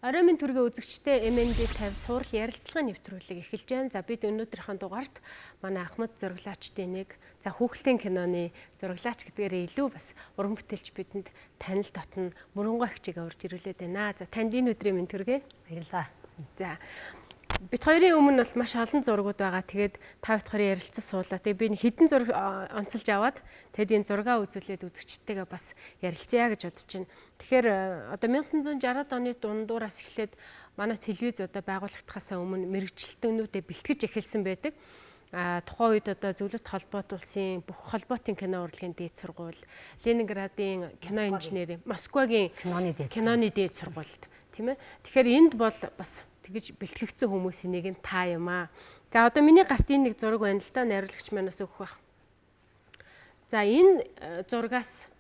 Орой минь төргийн үзэгчтэй MND 50 цуврал ярилцлагын нэвтрүүлэг эхэлж байна. За бид өнөөдрийнхээ дугаарт манай Ахмад зураглаачдын нэг хүүхэлдэйн киноны зураглаач гэдгээрээ илүү бас уран бүтээлч бидэнд танил татна мөрөнгө агчийг аварж ирүүлээд байна. За танд энэ өдрийн минь төргий. Баярлалаа. За бид хоёрын өмнө бол маш олон зургууд байгаа. Тэгээд та бид хоёрын ярилцсан суулаа. Тэгээд би хэдэн зураг онцолж аваад тэгээд энэ зургаа үзүүлээд үзэгчтэйгээ бас ярилцъя гэж бодож байна. Тэгэхээр одоо 1960-ад оны дундуураас эхлээд манай телевиз одоо байгуулагдахаас өмнө мэрэгчлэлтнүүдэд бэлтгэж эхэлсэн байдаг. Тухайн үед одоо Зөвлөлт холбоот улсын бүх холбоотын кино урлагийн дээд сургууль, Ленинградын кино инженери, Москвагийн киноны дээд сургуульд тийм ээ. Тэгэхээр энд бол бас тэгж бэлтгэгдсэн хүмүүсийн нэг нь та юм аа. Тэгээ одоо миний гарт энэ нэг зураг байна л да, найруулагч манаас өгөх байх. За энэ зургаас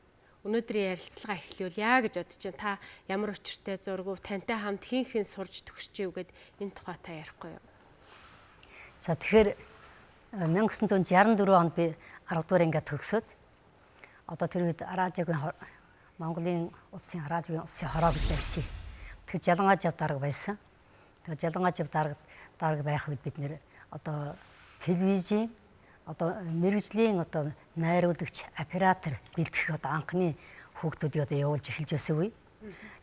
өнөөдрийн ярилцлага эхлүүлъя гэж бодож байна. Та ямар учиртай зураг, тантай хамт хин сурж төгсөж ив гэд энэ тухай та ярихгүй юу? За тэгэхээр 1964 онд би 10 дугаар ангид төгсөөд одоо тэр үед радиогийн Монголын улсын радиогийн улсын хороо гэж байсан. Тэгэхээр Жалангажав дарга байсан. Тэгээд Жалангажав дарга байх үед бид нэр одоо телевизийн одоо мэрэгжлийн одоо найруулагч оператор бэлтгэх одоо анхны хүүхдүүдийг одоо явуулж эхэлж байсан үе.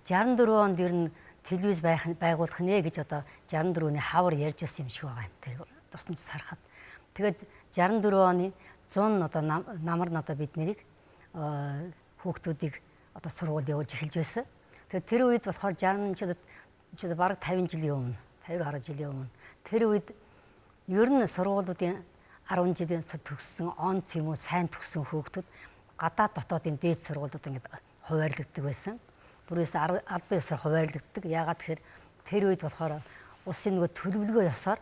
64 онд ер нь телевиз байгуулах нэ гэж одоо 64-ний хавар ярьж байсан юм шиг байгаа юм. Тэр тусламж харахад. Тэгээд 64 оны 100 одоо намар одоо бид нэрийг хүүхдүүдийг одоо сургуульд явуулж эхэлж байсан. Тэгээд тэр үед болохоор 60-ад бараг 50 жилийн өмнө, 50 гаруй жилийн өмнө тэр үед ер нь сургуулиудын 10 жилийн төгссөн онц юм уу сайн төгссөн хүүхдүүд гадаад дотоодын дээд сургуулиуд ингээд хуваарлагддаг байсан. Бүрээс аль биесээр хуваарлагддаг. Яагаад тэгэхээр тэр үед болохоор улсын нөгөө төлөвлөгөө ёсоор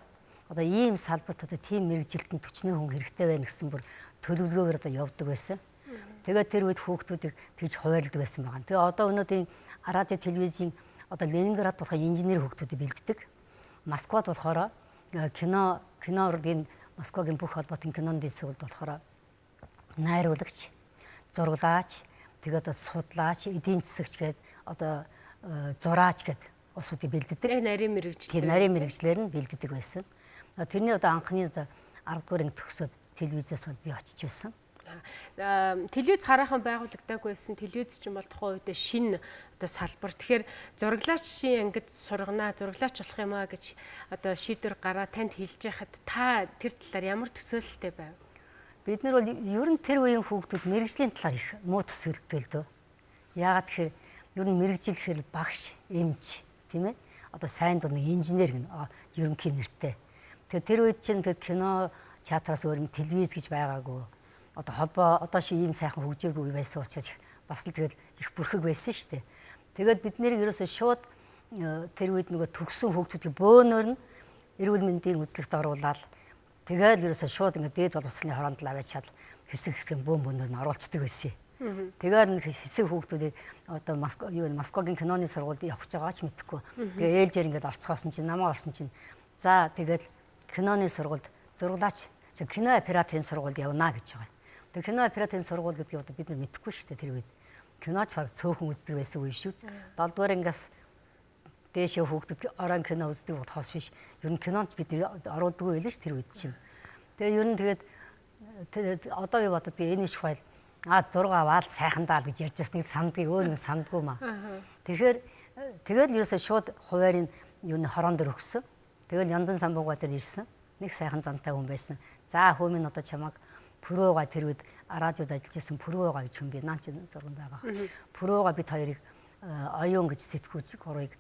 одоо ийм салбарт одоо тийм мэрэгжилтэнд төчнөө хүн хэрэгтэй байна гэсэн бүр төлөвлөгөөгөр одоо явдаг байсан. Тэгээд тэр үед хүүхдүүдийг тэгж хуваарлагддаг байсан байгаа. Тэгээ одоо өнөөдрийн радио телевизийн одоо Ленинград болохоор инженер хүүхдүүдийг бэлддэг. Москвад болохоор кино урлагийн Москвагийн бүх холбоотын киноны дэд сургуульд болохоор найруулагч, зураглаач, тэгээд судлаач, эдийн засагч гээд одоо зураач гээд усуудыг бэлддэг. Нарийн мэрэгчлэр. Тийм нарийн мэрэгчлэр нь бэлддэг байсан. Тэрний одоо анхны одоо 10 дугаар анги төгсөөд телевизээс бол би очиж байсан. Телевиз хараахан байгуулагдаагүй байсан. Телевиз чинь бол тухайн үед шинэ одоо салбар. Тэгэхээр зураглаачийн ангид сургана, зураглаач болох юм аа гэж одоо шийдвэр гараа танд хэлж яхад та тэр талаар ямар төсөөлөлтэй байв? Бид нар бол ер нь тэр үеийн хүүхдүүд мэрэгжлийн талаар их муу төсөөлөлтэй л дөө. Яагаад тэгэхээр ер нь мэрэгжил гэхээр багш, эмч, тийм ээ? Одоо сайн дурны инженер гэнэ ерөнхий нэртэй. Тэгэхээр тэр үед чинь кино театраас өөр юм телевиз гэж байгаагүй. Одоо холбоо одоо шиг ийм сайхан хөгжөөгүй байсан учраас бас л тэгэл их бүрхэг байсан шүү дээ. Тэгээд бид нэр ерөөсөө шууд тэр үед нөгөө төгссөн хүүхдүүдийн бөөнөр нь эрүүл мэндийн үзлэгт оруулаад тэгээд ерөөсөө шууд ингээд дээд боловсролын хороонд л аваад чадал хэсэг бөөнөр нь оруулцдаг байсан. Тэгээд хэсэг хүүхдүүдийг одоо Москвагийн киноны сургуульд явж байгаа ч мэдэхгүй. Тэгээ ээлжээр ингээд орцгоосон чинь намаа орсон чинь за тэгээд киноны сургуульд зураглаач кино операторын сургуульд явна гэж байгаа. Тэгээ кино операторын сургууль гэдгийг одоо бид нар мэдэхгүй шүү дээ тэр үед. Киноч баг цөөхөн үздэг байсан үе шүү. 7 дугаар ангиас дээшээ хүүхдүүд орон кино үздэг болохоос биш. Ер нь кинонд бид оруулдаггүй байлаа ш тэр үед чинь. Тэгээ ер нь тэгээд одоо юу бодод энэ их файл 6 аваад сайхандаа л гэж ярьж бас нэг сандгийг өөр юм сандгүй маа. Тэгээд ерөөсөө шууд хуваарийн юу н хорон дээр өгсөн. Тэгэл Яндан самбууга дээр ирсэн. Нэг сайхан зантай хүн байсан. За хөөмийн одоо чамаг Пүрөөга тэр үед радиод ажиллаж байсан Пүрөөга гэж хүн би наач зурган байгаа. Пүрөөга бид хоёрыг оюун гэж сэтгүүлч гурыг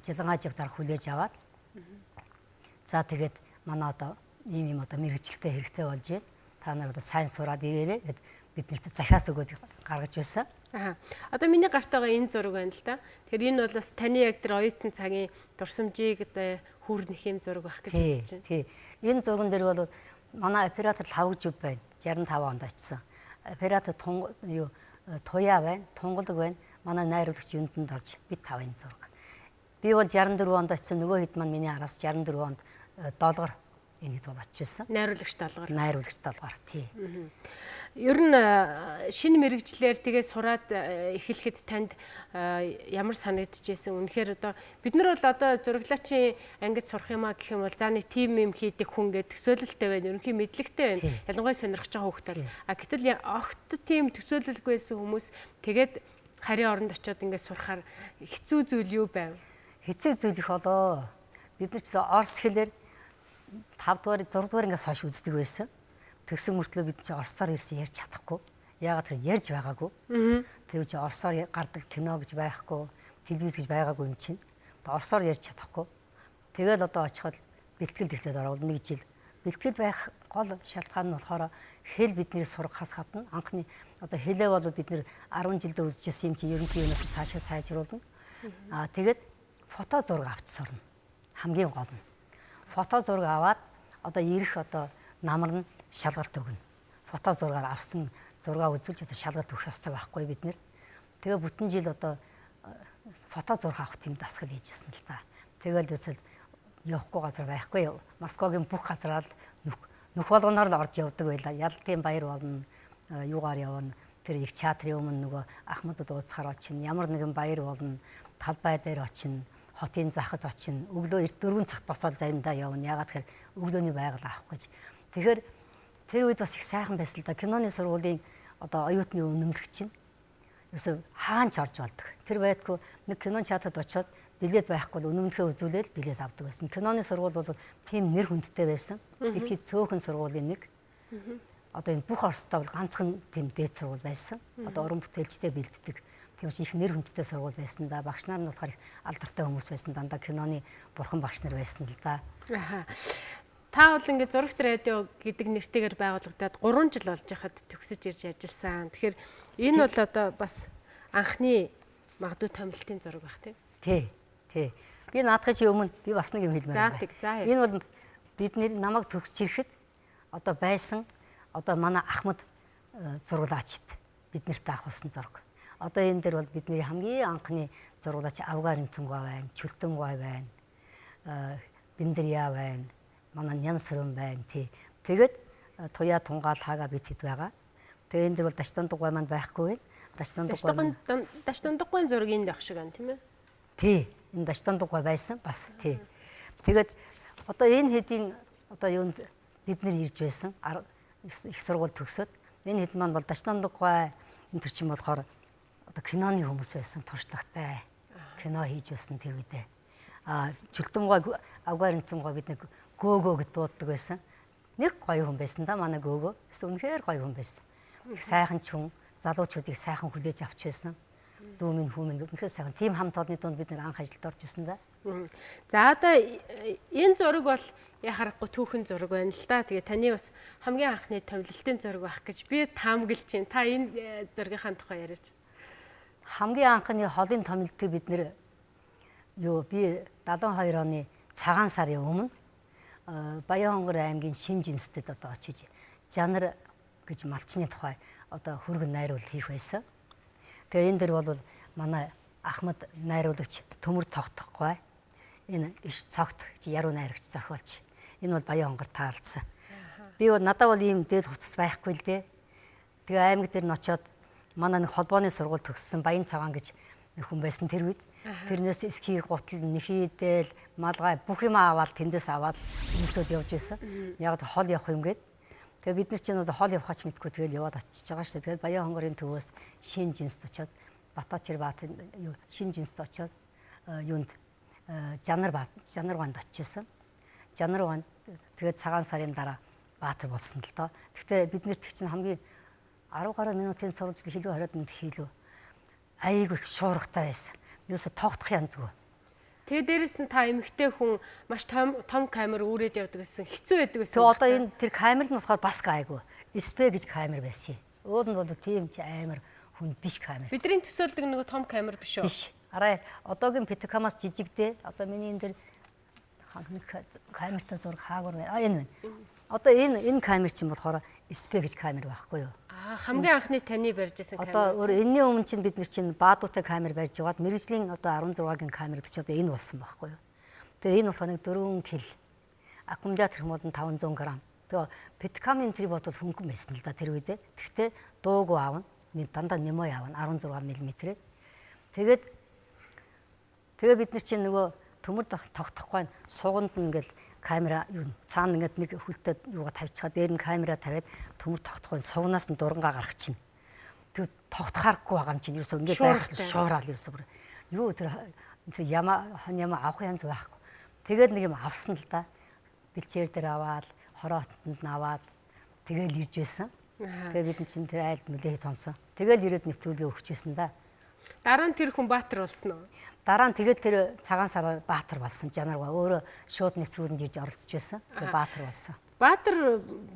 Жалангажав дарга хүлээж аваад за тэгээд манай одоо ийм одоо мэрэгчлэлтэй хэрэгтэй болж байна. Та нар одоо сайн сураад ирээрэй гэд бид нарт захиас өгөөд гаргаж байсан. Одоо миний гарт байгаа энэ зураг байна л да. Тэгэхээр энэ бол бас таны яг тэр оюутан цагийн дурсамжийг одоо хүүрнэх юм зураг байх гэж бодож байна. Тий. Энэ зурган дээр бол манай оператор Лавгжив байна. 65 онд очсон. Оператор Туяа байна, Тунгалаг байна. Манай найруулагч Юндэнд орж бид 5 зураг. Би бол 64 онд очсон. Нөгөө хэд маань миний араас 64 онд долгор энэ хэд бол очиж байсан. Найруулагч талгаар. Найруулагч талгаар тий. Ер нь шинэ мэрэгжлэр тэгээ сураад эхлэхэд танд ямар санагдчихсэн? Үнэхээр одоо бид нар бол одоо зураглаачийн ангид сурах юмаа гэх юм бол за нэг тим юм хийдэг хүн гэдэг төсөөлөлтэй байна. Ерөнхий мэдлэгтэй байна. Ялангуяа сонирхож байгаа хүүхд бол. Гэтэл огт тийм төсөөлөлгүй байсан хүмүүс тэгээд харийн оронд очиод ингээд сурахаар хэцүү зүйл юу байв? Хэцүү зүйл их болоо. Бид нар ч орс хэлээр 5 дугаар 6 дугаар ингээс хойш үздэг байсан. Тэгсэн мөртлөө бид чи орсоор ирсэн ярьж чадахгүй. Яагаад гэвэл ярьж байгаагүй. Тэр чи орсоор гардаг кино гэж байхгүй, телевиз гэж байгаагүй юм чинь. Орсоор ярьж чадахгүй. Тэгэл одоо очиход бэлтгэл эхлээд орвол 1 жил. Бэлтгэл байх гол шалтгаан нь болохоор хэл бидний сургахаас гадна анхны одоо хэлээ бол бид нэр 10 жилдээ үзчихсэн юм чи ерөнхий юунаас цаашаа сайжруулна. Тэгээд фото зураг авч сурна. Хамгийн гол нь. Фото зураг аваад одоо ирэх одоо намар нь шалгалт өгнө. Фото зургаар авсан зураг үзүүлж одоо шалгалт өгөх ёстой байхгүй бид нэр. Тэгээ бүтэн жил одоо фото зураг авах тийм дасгал хийжсэн л та. Тэгэл үсэл явахгүй газар байхгүй. Москвагийн бүх газараа л нөх болгоноор л орж явдаг байлаа. Ялтын баяр болно. Юугаар явна. Тэр их театрын өмнө нөгөө Ахмадд уулзахаар очино. Ямар нэгэн баяр болно. Талбай дээр очино. Хотын захад очино. Өглөө 4 цагт босоод заримдаа явна. Ягаад гэхээр өглөөний байгаль авах гэж. Тэгэхээр тэр үед бас их сайхан байсан л да. Киноны сургуулийн одоо оюутны үнэмлэх чинь ерөөсөө хаанч орж болдог. Тэр байтгүй нэг кинон театрт очиод билет байхгүй бол үнэмлэхээ үзүүлээд билет авдаг байсан. Киноны сургууль бол тийм нэр хүндтэй байсан. Дэлхийд цөөхөн сургуулийн нэг. Одоо энэ бүх Оросдоо бол ганцхан тийм дээд сургууль байсан. Одоо уран бүтээлчтэй бэлддэг. Тийм их нэр хүндтэй сургууль байсан да. Багш нар нь болохоор их алдартай хүмүүс байсан. Дандаа киноны бурхан багш нар байсан л да. Та бол ингээд Зурагт радио гэдэг нэртэйгээр байгуулагдаад 3 жил болж хахад төгсөж ирж ажилласан. Тэгэхээр энэ бол одоо бас анхны магадгүй томилтын зураг баг тий. Тий. Би наадахын чи өмнө би бас нэг юм хэлмээр байна. Энэ бол бидний намайг төгсөж ирэхэд одоо байсан одоо манай Ахмад зурглаачд биднэрт авахсан зураг. Одоо энэ дээр бол бидний хамгийн анхны зурглаач Авгарын Цэнгой байна, Чүлтэмгой байна, Биндрия байна, манай Нямсрын байна тий. Тэгээд Туяа Тунгаал хаага бид хэд байгаа. Тэгээ энэ дээр бол Дашдандугай маань байхгүй. Дашдандугайн зураг энд явах шиг байна тийм ээ. Тий. Энэ Дашдандугай байсан бас тий. Тэгээд одоо энэ хэдийн одоо юунд бид нэр ирж байсан их сургууль төгсөөд энэ хэд маань бол Дашдандугай энэ төр чинь болохоор одоо киноны хүмүүс байсан туршлагатай. Кино хийж байсан тэр үедээ. Чүлтэмгой Авгарын Цэнгой бид нэг Гөөгөө гэд дууддаг байсан. Нэг гоё хүн байсан да манай Гөөгөө. Үнэхээр гоё хүн байсан. Их сайхан ч хүн, залуучуудыг сайхан хүлээж авч байсан. Дүүмэн хүмэн үнэхээр сайхан. Тим хамт олонны дунд бид нэр анх ажилд орж ирсэн да. За одоо энэ зураг бол яхахгүй түүхэн зураг байна л да. Тэгээ таны бас хамгийн анхны томилолтын зураг байх гэж би таамаглаж байна. Та энэ зургийнхаа тухай яриач. Хамгийн анхны холын томилтыг бид нэр би 72 оны цагаан сарын өмнө Баянгор аймгийн Шинж институтэд одоо очиж жанр гэж малчны тухай одоо хөргөн найруул хийх байсан. Тэгээ энэ дэр бол манай Ахмад найруулагч Төмөр Тогтохгүй энэ иш цогт яруу найрагч зохиолч. Энэ бол Баянгор таалцсан. Би бол надад бол ийм дээд хувцас байхгүй л дээ. Тэгээ аймаг дээр нь очиод манай нэг холбооны сургууль төгссөн Баян Цагаан гэж нэг хүн байсан тэр үед. Тэрнээс эсхий гутал, нэхийдэл, малгай бүх юм аваад тэндээс аваад өмсөд явж байсан. Яг хол явах юм гээд. Тэгээ бид нар чинь одоо хол явахач мэдгүй тэгэл яваад очиж байгаа шүү дээ. Тэгээд Баян хонгорын төвөөс Шинж институт очиод Батбаатар Шинж институт очиод юунд Жанарванд очижсэн. Жанарванд тэгээд цагаан сарын дараа Баатар болсон л доо. Гэхдээ бид нарт чинь хамгийн 10 гаруй минутын сурвалжлал хэлүү 20 минут хийлүү. Айгүй шуургатай байсан. Юусе тогтох янзгүй. Тэгээ дээрэс нь та эмэгтэй хүн маш том камер үүрээд явдаг гэсэн хэцүү байдаг гэсэн. Тэгээ одоо энэ тэр камерд нь болохоор бас гайгүй. SP гэж камер байсан. Ууд нь бол тийм ч амар хүн биш камер. Бидний төсөөлдөг нэг том камер биш үү? Биш. Арай одоогийн Петикамаас жижигдээ. Одоо миний энэ дэр камертай зураг хаагур байна. Энэ байна. Одоо энэ камер чинь болохоор SP гэж камер байхгүй юу? Хамгийн анхны таны барьж байсан камер. Одоо өөр энэний өмнө чинь бид нар чинь баадуутай камер барьж яваад мэрэгжлийн одоо 16-гийн камер гэж одоо энэ болсон байхгүй юу. Тэгээ энэ болохоор нэг 4 кг аккумулятор мод нь 500 г. Тэгээ петкам энэ тэр бодвол хөнгөн байсан л да тэр үедээ. Тэгтээ дуугүй аавна. Дандаа нэмөө явна 16 мм-ээр. Тэгээд бид нар чинь нөгөө төмөр тогтохгүй сууганд нь ингээл камера юу цаана ингээд нэг хөлтөд юугаа тавьчихаа дээр нь камера тавиад төмөр тогтохгүй суугнаас нь дурнгаа гаргах чинь. Тэгээд тогтохааргүй байгаа юм чинь ерөөсөө ингээд байх шуурал ерөөсөө бүр юу тэр яма авах янз байхгүй. Тэгээд нэг юм авсан л да. Бэлчээр дээр аваад хороотонд нь аваад тэгэл ирж байсан. Тэгээ бид чинь тэр айлд мүлээ тонсон. Тэгэл ирээд нэвтрүүлгээ өгч байсан да. Дараа нь тэр хүн баатар болсон уу? Дараа нь тэгээд тэр цагаан сараар баатар болсон. Жанаргаа өөрөө шууд нэвтрүүлэнд ирж оролцож байсан. Тэгээ баатар болсон. Баатар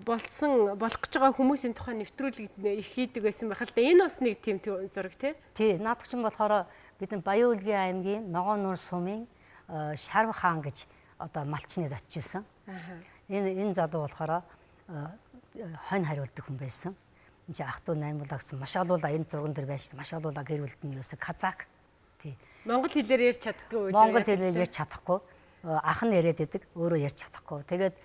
болох гэж байгаа хүмүүсийн тухай нэвтрүүлэг их хийдэг байсан байх л да. Энэ бас нэг тийм зураг тий. Наадах чинь болохоор бид Баян-Улгийн аймгийн Ногоон нуур сумын Шарв хаан гэж одоо малчныг очиж байсан. Энэ залуу болохоор хонь хариулдаг хүн байсан. Энд чи ах トゥ наймуулаа гэсэн маш олуулаа энэ зурган дээр байж маш олуулаа гэр бүлд нь ерөөсө казак. Тий. Монгол хэлээр ярьж чаддгүй үү? Монгол хэлээр ярьж чадахгүй. Ах нь яриад байдаг, өөрөө ярьж чадахгүй. Тэгээд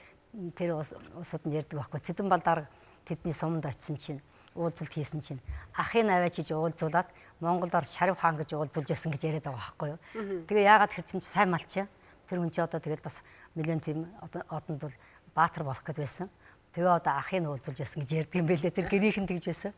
тэр усууд нь ярьдаг байхгүй. Цэдэн балдар тэдний суманд очисон чинь уулзалт хийсэн чинь ахын аваач гэж уулзуулаад Монголоор Шарв хаан гэж уулзуулж ясан гэж яриад байгаа байхгүй юу. Тэгээ яагаад тэр чинь сайн малчаа. Тэр хүн чи одоо тэгээд бас нэлээд тийм одонд бол баатар болох гэж байсан. Тэгээ одоо ахыг уулзуулж ясан гэж ярьдаг юм байлээ. Тэр гэрийнхэн тэгж байсан.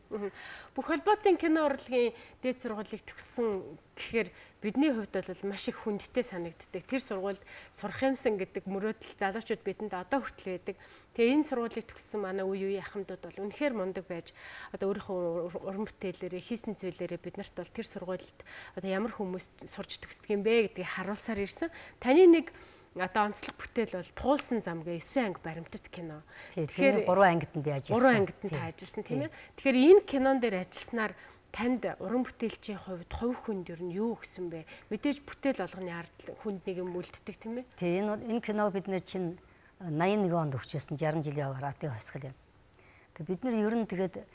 Бүх холбоотын кино урлагийн дээд сургуулийг төгссөн гэхээр бидний хувьд бол маш их хүндтэй санагддаг. Тэр сургуульд сурах юмсан гэдэг мөрөөдөл залуучууд бидэнд одоо хүртэл байдаг. Тэгээ энэ сургуулийг төгссөн манай үе ахмадууд бол үнэхээр мундаг байж одоо өөрийнхөө уран бүтээлээрээ хийсэн зүйлээрээ биднэрт бол тэр сургуульд одоо ямар хүмүүс сурч төгсдөг юм бэ гэдгийг харуулсаар ирсэн. Таны нэг одоо онцлог бүтээл бол Туулсан зам гэ 9 анги баримтат кино. Тэгэхээр 3 ангид нь би ажилласан. 3 ангид нь та ажилласан тийм ээ. Тэгэхээр энэ кинон дээр ажилласнаар танд уран бүтээлчийн хувьд хувь хүнд ер нь юу гэсэн бэ? Мэдээж бүтээл болгоны ард хүнд нэг юм үлддэг тийм ээ. Тийм энэ кино бид нэр чинь 81 онд өгчөөсөн 60 жилийн аваатын хувьсгал юм. Тэг бид нар ер нь тэгээд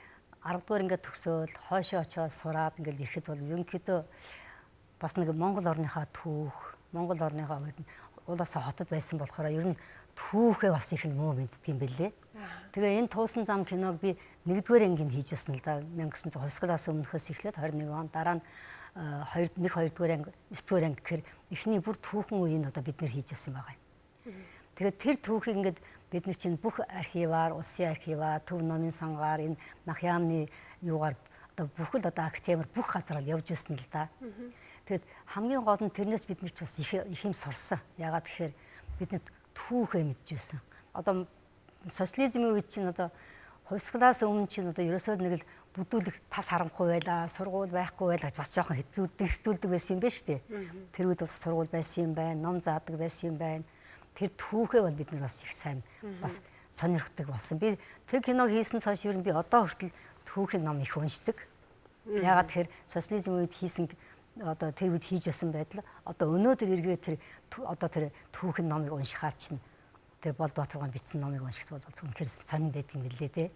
10 дугаар ингээд төгсөөл хойшоо очоод сураад ингээд ирэхэд бол ерөнхийдөө бас нэг Монгол орныхаа түүх, Монгол орныхаа улаасаа хотод байсан болохоор ер нь түүхээ бас их муу мэддэг юм бэлээ. Тэгээ энэ Туулсан зам киног би 1-р ангийн хийж байсан л да. 1900 хувьсгалаас өмнөхөөс эхлээд 21 он дараа нь 1-2-р анги, 9-р анги гэхээр эхний бүр түүхэн үеийг одоо бид нэр хийж байсан байгаа юм. Тэгээд тэр түүхийг ингээд бид нар чинь бүх архиваар, улсын архиваар, төв номын сангаар энэ нах яамны юугаар одоо бүхэл одоо актемор бүх газараар явж байсан л да. Тэгэд хамгийн гол нь тэрнээс бид нар ч бас их юм сурсан. Яагаад гэхээр бид түүхээ мэдчихсэн. Одоо социализмын үед чинь одоо хувьсгалаас өмнө чинь одоо ерөөсөө нэг л бүдүүлэх тас харанхуй байлаа, сургууль байхгүй байлаа бас жоохон хэтрүүлдэг байсан юм байна шүү дээ. Тэр үед бас сургууль байсан юм байна, ном заадаг байсан юм байна. Тэр түүхээ бол бид нар бас их сайн бас сонирхдаг болсон. Би тэр киног хийсэн цааш ер нь би одоо хүртэл түүхийн ном их уншдаг. Яагаад тэгэхээр социализм үед хийсэн одоо тэр үед хийж байсан байдал одоо өнөөдөр эргээд тэр одоо тэр түүхэн номыг уншихаар чинь тэр Болбаатаргаан бичсэн номыг унших бол үнэхээр сонин байдаг юм билээ дээ.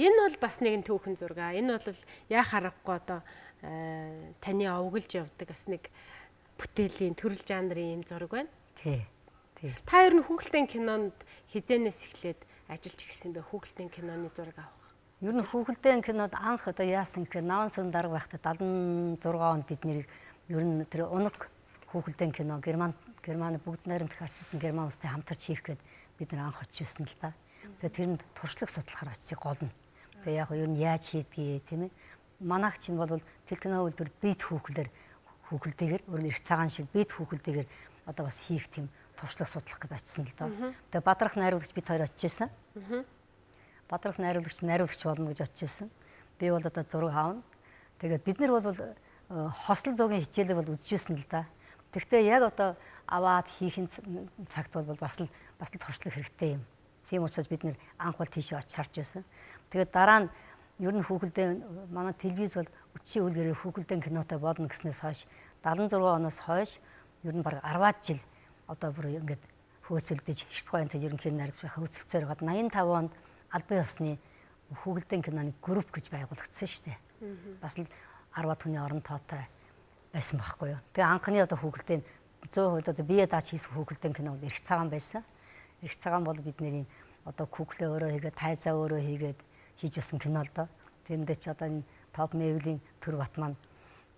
Энэ бол бас нэгэн түүхэн зураг. Энэ бол яа харахгүй одоо таны овглж явдаг бас нэг бүтээлийн төрөл жанрын юм зураг байна. Тий. Та ер нь хүүхэлдэйн кинонд хизээнээс эхлээд ажиллаж эхэлсэн бэ? Хүүхэлдэйн киноны зураг авах. Ер нь хүүхэлдэйн кинод анх одоо яасан гэхээр Наван сүрэн дарга байхдаа 76 онд бид нэр ер нь тэр унаг хүүхэлдэйн кино Герман бүгд найрамдах арчилсан Герман улсын хамтарч хийх гээд бид нар анх очижсэн л да. Тэгээ тэрэнд туршлага судлахаар очиж гол нь. Тэгээ яг ер нь яаж хийдгийг тийм ээ. Манайх чинь бол тэл кино үйлдвэр бит хүүхэлдэйгээр өөр их цагаан шиг бит хүүхэлдэйгээр одоо бас хийх тийм туршлага судлах гэж очисон л доо. Тэгээ Бадрах найруулагч бид хоёр очижсэн. Бадрах найруулагч болно гэж очижсэн. Би бол одоо зураг аавна. Тэгээд бид нар бол хослол зургийн хичээлийг бол үзчихсэн л да. Тэгвэл яг одоо аваад хийхин цагт бол бас л туршлага хэрэгтэй юм. Тийм учраас бид нэр анх бол тийшээ очиж харж байсан. Тэгээд дараа нь ер нь хүүхэлдэйн манай телевиз бол өчийн үлгэрээр хүүхэлдэйн кинотой болно гэснээс хойш 76 оноос хойш ер нь баг 10-аад жил одоо бүр ингээд хөөцөлдөж Ишт Гоёнтой ерөнхий найрагч байхаа хөөцөлдсөөр гад 85 онд албан ёсны хүүхэлдэйн киноны групп гэж байгуулагдсан шүү дээ. Бас л 10 хүний орон тоотой байсан байхгүй юу. Тэгээ анхны одоо хүүхэлдэйн 100% одоо бие дааж хийсэн хүүхэлдэйн кино бол Эрх цагаан байсан. Эрх цагаан бол бидний одоо куклээ өөрөө хийгээд тайзаа өөрөө хийгээд хийж байсан кино л доо. Тэрэндээ ч одоо энэ Топ Мэвлийн төр бат маань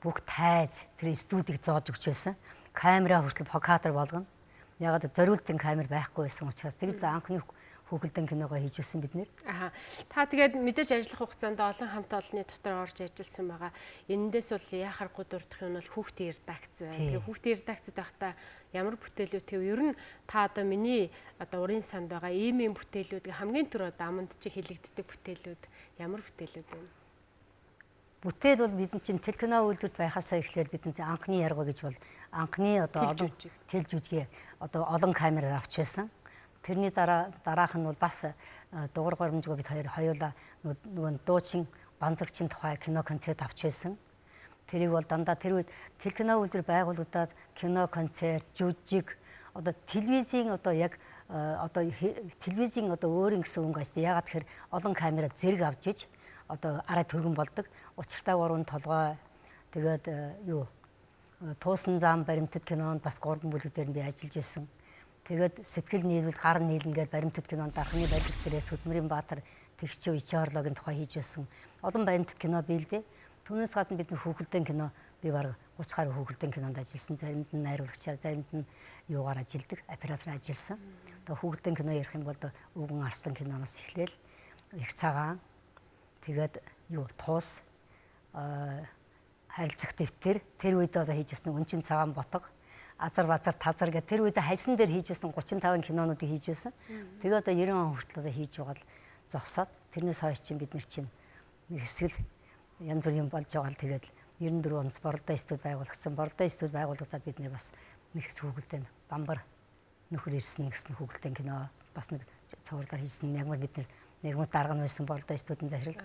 бүх тайз тэр студийг зоож өгч байсан. Камера хүртэл фокатор болгоно. Ягаад зориултын камер байхгүй байсан учраас тэр анхны хүүхэлдэйн киногоо хийж байсан бид нэр. Аха. Та тэгээд мэдээж ажиллах хугацаанд олон хамт олонны дотор орж ажилласан байгаа. Энэндээс бол яхахгүй дурдах юм бол хүүхдийн редакц байна. Тэгээ хүүхдийн редакцд байхдаа ямар бүтээлүүд төв ер нь та одоо миний одоо урын санд байгаа ийм бүтээлүүд хамгийн түрүү одоо аманд чи хилэгддэг бүтээлүүд ямар бүтээлүүд вэ? Бүтээл бол бидний чинь телекино үйлдвэрт байхасаа эхлээд бидний чинь анхны ярга гэж бол анхны одоо олон тэл жүжиг одоо олон камераар авч байсан. Тэрний дараах нь бол бас дугур горимжгүй бид хоёулаа нөгөө дуучин банзагчийн тухай кино концерт авч байсан. Тэрийг бол дандаа тэр үед телекино үйлдвэр байгуулагдаад кино концерт, жүжиг одоо телевизийн одоо яг одоо телевизийн одоо өөрийн гэсэн өнгө ашиг ягаад тэгэхээр олон камера зэрэг авч иж одоо арай түргэн болдог. Учиртай 3 толгой тэгээд юу туусан зам баримтат кинонд бас 3 бүлэг дээр би ажиллаж байсан. Тэгээд сэтгэл нийлүүл гар нийлэнгээр баримтат кинонд анхны баримтат дээрээс Хөдмөрийн Баатар тэгчүү Ичаарлогийн тухай хийж байсан. Олон баримтат кино биелдэ. Түүнээс гадна бид хүүхэлдэйн кино би бараг 30 гаруй хүүхэлдэйн кинонд ажилласан. Заримд нь найруулагчаар, заримд нь юугаар ажилладаг, оператор ажилласан. Одоо хүүхэлдэйн кино ярих юм бол Өвгөн Арслан киноноос эхлээл Эрх цагаан тэгээд юу туус харилцах дэвтэр тэр үед одоо хийжсэн Үнчин цагаан ботго Азар базар тазар гэх тэр үед хайсан дээр хийж байсан 35 кинонуудыг хийж байсан. Тэгээ одоо 90 он хүртэл одоо хийж байгаа л зогсоод тэрнээс хойш чинь бид нар чинь нэг хэсэг янз бүрийн болж байгаа л тэгээд 94 оноос Боролдоо студ байгуулагдсан. Боролдоо студ байгуулагдаад бид нэр бас нэг хэсэг хүүхэлдэйн бамбар нөхөр ирсэн гэсэн хүүхэлдэйн кино бас нэг цувралаар хийсэн. Яг бид нэр нэг дарга нь байсан Боролдоо студын захирал.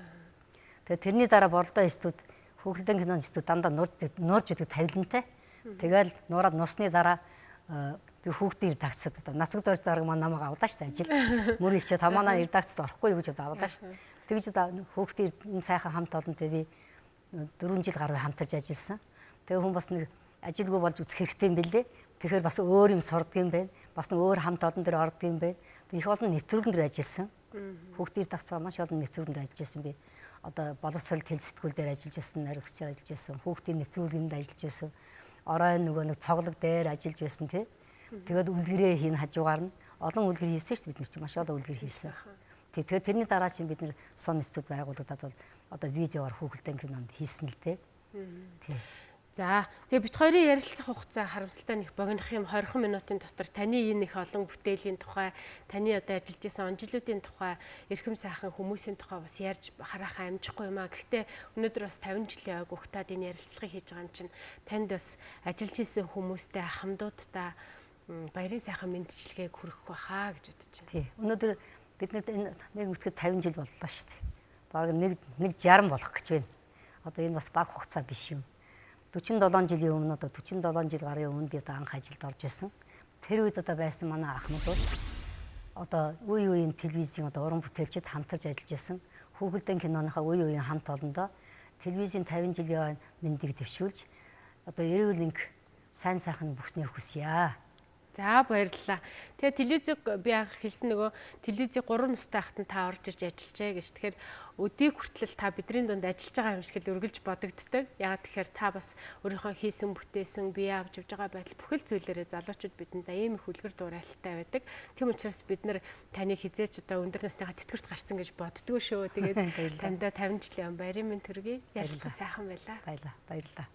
Тэгээд тэрний дараа Боролдоо студ хүүхэлдэйн киноны студ дандаа нуурж өгдөг тавилантай. Тэгэл нуураад нуусны дараа би хүүхдийн редакцид одоо насаг дорж дарга маань намайг авлаа шүү дээ ажил. Мөр ихчээ тамаанаа редакцид орохгүй юу гэж авлаа шүү. Тэгж хүүхдийн энэ сайхан хамт олонтой би 4 жил гаруй хамтарч ажилласан. Тэгээ хүн бас нэг ажилгүй болж үзэх хэрэгтэй юм бэлээ. Тэгэхээр бас өөр юм сурдаг юм байна. Бас нэг өөр хамт олон дээр ордог юм байна. Их олон нэвтрүүлгэн дээр ажилласан. Хүүхдийн редакцид маш олон нэвтрүүлгэн дээр ажилласан би. Одоо боловсрол тэл сэтгүүл дээр ажиллаж байсан, найруулагчаар ажиллаж байсан. Хүүхдийн нэвтрүүлгэнд ажиллаж байсан. Оройн нөгөө нэг цоглог дээр ажиллаж байсан тий. Тэгээд үлгэрээ хийн хажуугаар нь олон үлгэр хийсэн шүү дээ бид нар чинь маш олон үлгэр хийсэн. Тэгээд тэрний дараа чинь бид нар сон студ байгуулагдаад бол одоо видеоор хүүхэлдэйн кинонд хийсэн л тий. Тий. За тэгээ бит хоёрын ярилцах хугацаа харамсалтай нэг богинох юм 20 минутын дотор таны энэ их олон бүтээлийн тухай, таны одоо ажиллаж байсан онжлуудын тухай, эрхэм сайхан хүмүүсийн тухай бас ярьж харахаа амжихгүй юм аа. Гэхдээ өнөөдөр бас 50 жилийн ойг ухтаад энэ ярилцлагыг хийж байгаа юм чинь танд бас ажиллаж исэн хүмүүстэй хамдуудтай баярын сайхан мэндчилгээг хүргэх байхаа гэж бодож байна. Тий. Өнөөдөр биднэрт энэ нэг үтгэд 50 жил боллоо шүү дээ. Бараг нэг 60 болох гэж байна. Одоо энэ бас бага хугацаа биш юм. 47 жилийн өмнө одоо 47 жил гарын өмнө би одоо анх ажилд орж исэн. Тэр үед одоо байсан манай ахмадууд одоо үе үеийн телевизийн одоо уран бүтээлчид хамтарч ажиллаж исэн. Хүүхэлдэйн киноныхаа үе үеийн хамт олондоо телевизийн 50 жилийн мэндийг дэвшүүлж одоо эрүүл энх сайн сайхан бүхний хүсье. За баярлалаа. Тэгээ телевизийг би анх хэлсэн нөгөө телевизийг 3 настай хахад та орж ирж ажиллажээ гэж. Тэгэхээр өдийг хүртэл та бидний дунд ажиллаж байгаа юм шиг л үргэлж бодогддог. Яагаад тэгэхээр та бас өөрийнхөө хийсэн бүтээсэн бие авч явж байгаа байдал бүхэл зүйлээрээ залуучууд бидэнд ийм их үлгэр дуурайлалтай байдаг. Тийм учраас бид нар таныг хизээч одоо өндөр насныхаа тэтгэврт гарсан гэж боддгоо шүү. Тэгээд таньда 50 жилийн баярын мэнд төргий. Ярилцлага сайхан байлаа. Баярлалаа.